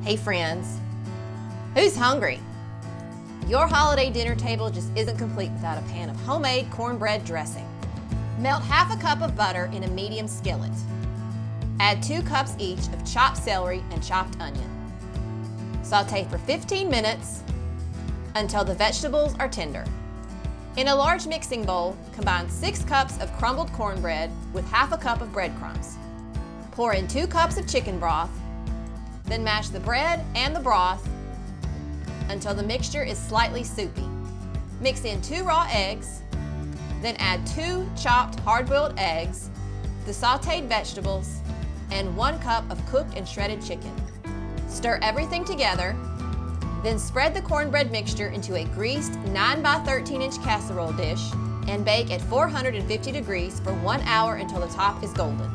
Hey friends, who's hungry? Your holiday dinner table just isn't complete without a pan of homemade cornbread dressing. Melt half a cup of butter in a medium skillet. Add 2 cups each of chopped celery and chopped onion. Sauté for 15 minutes until the vegetables are tender. In a large mixing bowl, combine 6 cups of crumbled cornbread with half a cup of breadcrumbs. Pour in 2 cups of chicken broth, then mash the bread and the broth until the mixture is slightly soupy. Mix in 2 raw eggs, then add 2 chopped hard-boiled eggs, the sautéed vegetables, and 1 cup of cooked and shredded chicken. Stir everything together, then spread the cornbread mixture into a greased 9 by 13 inch casserole dish and bake at 450 degrees for 1 hour until the top is golden.